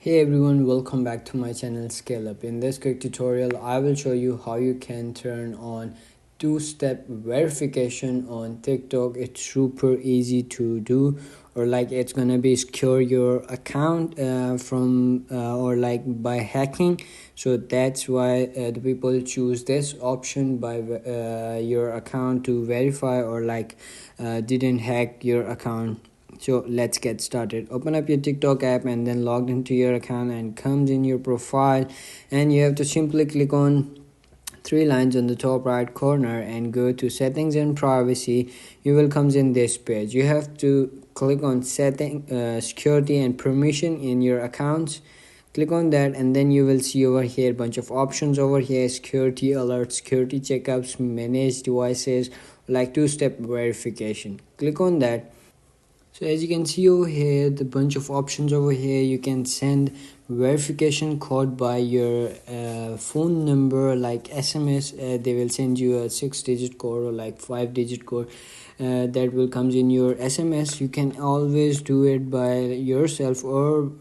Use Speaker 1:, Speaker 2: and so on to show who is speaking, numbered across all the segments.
Speaker 1: Hey everyone, welcome back to my channel Scale Up. In this quick tutorial, I will show you how you can turn on two-step verification on TikTok. It's super easy to do, or it's gonna be secure your account by hacking. So that's why the people choose this option by your account to verify or didn't hack your account. So let's get started. Open up your TikTok app and then log into your account, and comes in your profile, and you have to simply click on three lines on the top right corner and go to settings and privacy. You will comes in this page. You have to click on setting security and permission in your accounts. Click on that, and then you will see over here bunch of options over here: security alerts, security checkups, manage devices, two-step verification. Click on that. So as you can see over here, the bunch of options over here, you can send verification code by your phone number, like SMS. They will send you a 6-digit code or 5-digit code that will comes in your SMS. You can always do it by yourself, or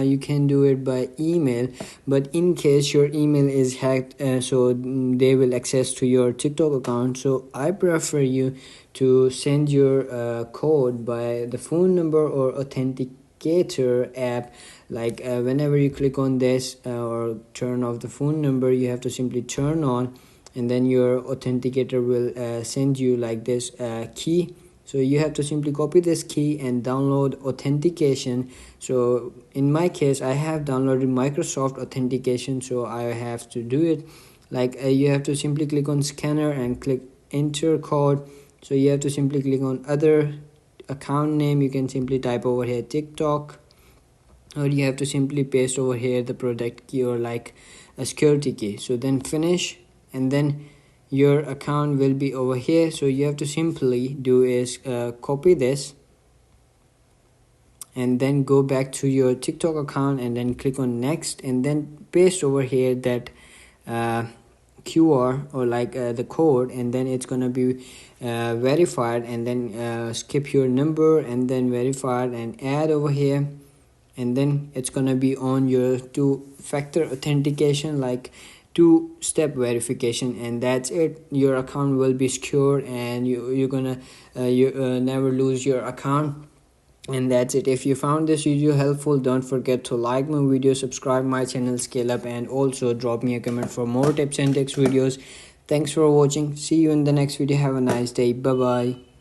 Speaker 1: you can do it by email, but in case your email is hacked, so they will access to your TikTok account. So I prefer you to send your code by the phone number or authenticator app. Whenever you click on this or turn off the phone number, you have to simply turn on, and then your authenticator will send you this key. So you have to simply copy this key and download authentication. So in my case, I have downloaded Microsoft authentication, so I have to do it. You have to simply click on scanner and click enter code. So you have to simply click on other account name. You can simply type over here TikTok, or you have to simply paste over here the product key or a security key. So then finish, and then your account will be over here. So you have to simply do is copy this and then go back to your TikTok account and then click on next, and then paste over here that QR or the code, and then it's gonna be verified, and then skip your number and then verified and add over here, and then it's gonna be on your two-factor authentication, two-step verification, and that's it. Your account will be secure, and you're gonna never lose your account. And that's it. If you found this video helpful, don't forget to like my video, subscribe my channel Scale Up, and also drop me a comment for more tips and tricks videos. Thanks for watching. See you in the next video. Have a nice day. Bye bye.